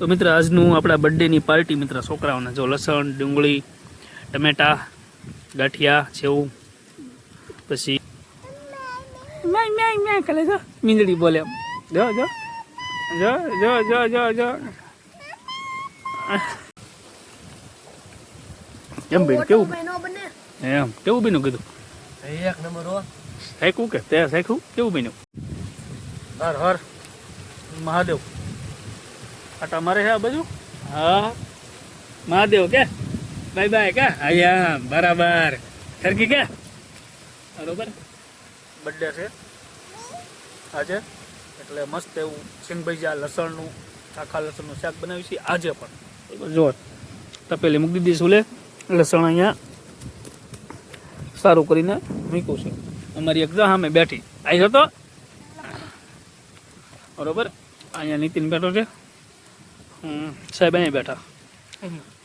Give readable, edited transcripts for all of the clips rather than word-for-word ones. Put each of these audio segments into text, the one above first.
તો મિત્ર આજનું આપણા બર્થડેની પાર્ટી મિત્ર છોકરાઓને જો લસણ ડુંગળી ટમેટા ગાંઠિયા સેવ પછી કરે જો મીંદડી બોલે એમ જો જો જો જો જો જો જો એમ બેન કેવું એમ કેવું બન્યું કીધું એક નંબર હો સાયકું કે તે સાયકું કેવું બન્યું હર હર મહાદેવ આટા મારે છે આ બાજુ હા મહાદેવ કે બાય બાય કે આયા બરાબર સરખી કે બરોબર બર્થડે છે આજે એટલે મસ્ત એવું સિંગભાઈ લસણનું આખા લસણનું શાક બનાવ્યું છે આજે પણ બરાબર જો તપેલી મૂકી દીધી સુલે લસણ અહીંયા સારું કરીને મૂક્યું છે અમારી એક સામે બેઠી આવી હતો બરોબર અહીંયા નીતિન બેઠો છે સાહેબ અહીંયા બેઠા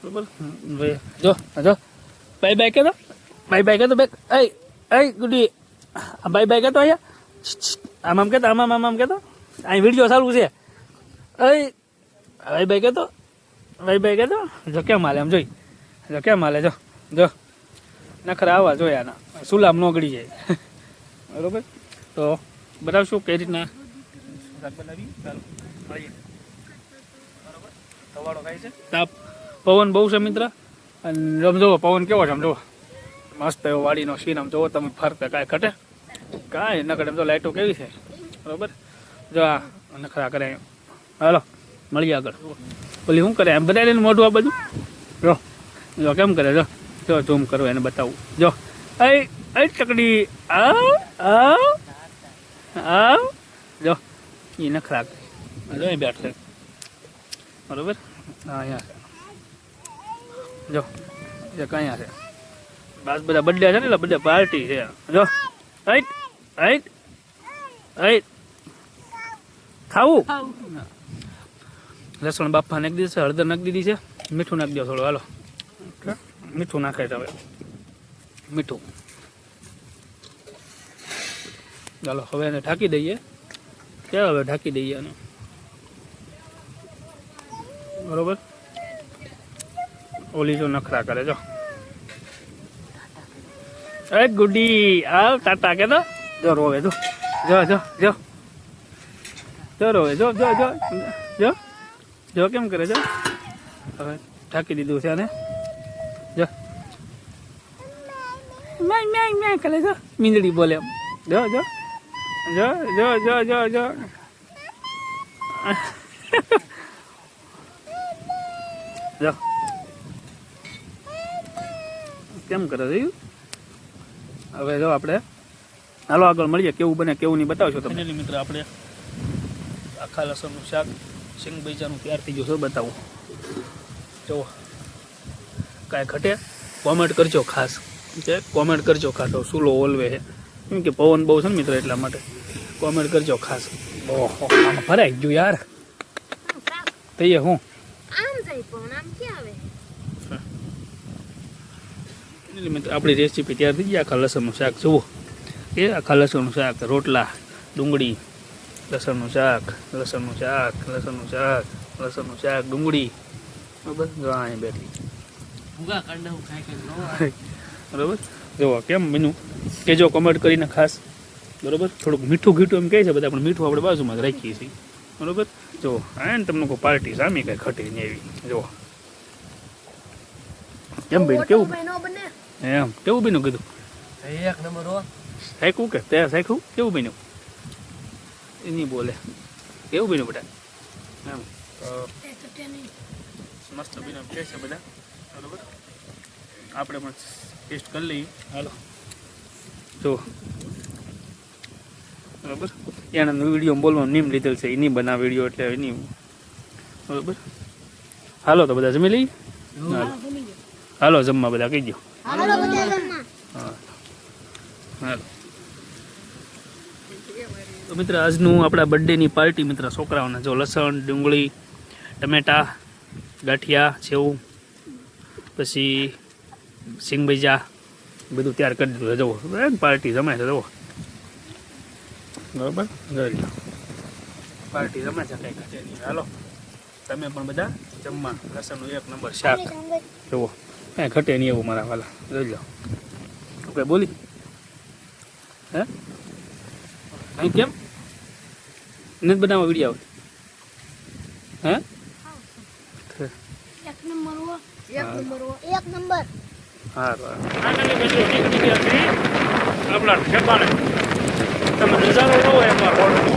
બરોબર જો જો બાય બાય કહેતો બાય બાય કહેતો બે એ ગુડી બાય બાય કહેતો અહીંયા આમ કહેતો આમ કહેતો અહીં વિડીયો ચાલુ છે બાય બાય કહેતો બાય બાય કહેતો જો કેમ હાલે આમ જોઈ જો કેમ હાલે જો જો નખરા આવા જોયા ના સુલામ નો ગળી જાય બરોબર તો બતાવશું કઈ રીતના શાક બનાવી ચાલો મળીએ બરોબર તવાડો ખાય છે તાપ પવન બહુ છે મિત્ર અને આમ જુઓ પવન કેવો છે આમ જુઓ મસ્ત એવો વાડીનો સીન આમ જુઓ તમે ફરતે કાંઈ ઘટે કાંઈ ન ઘટે એમ તો લાઇટો કેવી છે બરોબર જો આ નખરા કરે હાલો મળીએ આગળ ઓલી શું કરે એમ બતાવી દે મોઢું આ બધું જો જો કેમ કરે જો જો ઝૂમ કરો એને બતાવું જો એ ચકડી આવ જો એ નખરા કરે જો એ બેઠે બરોબર હા અહીંયા જો જે કયા છે બસ બધા બર્થડે છે ને એટલે બધા પાર્ટી છે જો આઈટ આઈટ આઈટ ખાવું લસણ બાફા નાખી દીધી છે હળદર નાખી દીધી છે મીઠું નાખી દો થોડું હાલો મીઠું નાખે છે હવે મીઠું ચાલો હવે એને ઢાંકી દઈએ ક્યાં હવે ઢાંકી દઈએ એને બરોબર ઓલી જો નખરા કરે જો એ ગુડી આવ ટાટા કે તો જો રોવે જો જો જો જો જો રોવે જો જો જો જો જો કેમ કરે જો હવે ઢાંકી દીધું છે આને જો મેં કરે જો મીંદડી બોલે એમ જો જો જો જો જો જો જો જો કેમ કરે છે હવે જો આપણે હાલો આગળ મળીએ કેવું બને કેવું નહીં બતાવશો તમે મિત્ર આપણે આખા લસણનું શાક સિંગ બૈજાનું તૈયાર થઈ ગયું છે બતાવું જો કાંઈ ઘટે કોમેન્ટ કરજો ખાસ કે કોમેન્ટ કરજો ખાસ સુલો ઓલવે છે કેમ કે પવન બહુ છે ને મિત્ર એટલા માટે કોમેન્ટ કરજો ખાસ ઓહો આમ ભરાઈ ગયું યાર થઈએ હું મિત્ર આપણી રેસીપી તૈયાર થઈ ગઈ આખા લસણનું શાક જુઓ એ આખા લસણનું શાક રોટલા ડુંગળી લસણનું શાક લસણનું શાક લસણનું શાક લસણનું શાક ડુંગળી બરાબર જો અહીં બેઠી બરાબર જુઓ કેમ બન્યું કહેજો કમેન્ટ કરીને ખાસ બરાબર થોડુંક મીઠું ઘીટું એમ કહે છે બધા પણ મીઠું આપણે બાજુમાં જ રાખીએ છીએ બરાબર જો આ ને તમને કોઈ પાર્ટી સામી કાંઈ ખટી નહીં એવી જુઓ કેમ બેન કેવું એમ કેવું બન્યું કીધું એક નંબર હો સાયકું કે તે સાયકું કેવું બન્યું એ નહીં બોલે કેવું બન્યું બધા એમ મસ્ત બન્યું કહે છે બધા બરાબર આપણે પણ ટેસ્ટ કરી લઈએ હાલો જો બરાબર એના વિડીયો બોલવાનું નીમ લીધેલ છે એ નહીં બનાવ વિડીયો એટલે એ નહીં બરાબર હાલો તો બધા જમી લઈએ હાલો જમવા બધા કહી દો હાલો તો મિત્ર આજનું આપણા બર્થડેની પાર્ટી મિત્ર છોકરાઓને જો લસણ ડુંગળી ટમેટા ગાંઠિયા સેવ પછી સિંગભૈજા બધું તૈયાર કરી દીધું છે જુઓ પાર્ટી જમે છે જુઓ બરાબર પાર્ટી જમે છે કંઈ ઘટે નહીં હાલો તમે પણ બધા જમવા લસણનું 1 નંબર શાક જુઓ કાંઈ ઘટે નહીં એવું મારા વાલા જોઈ લો ઓકે બોલી હે અહીં કેમ નથી બનાવવા વિડીયો હે એક નંબર હો એક નંબર હો એક નંબર હા આપણા ઠેકાણે તમે નજારો ન હોય અમારો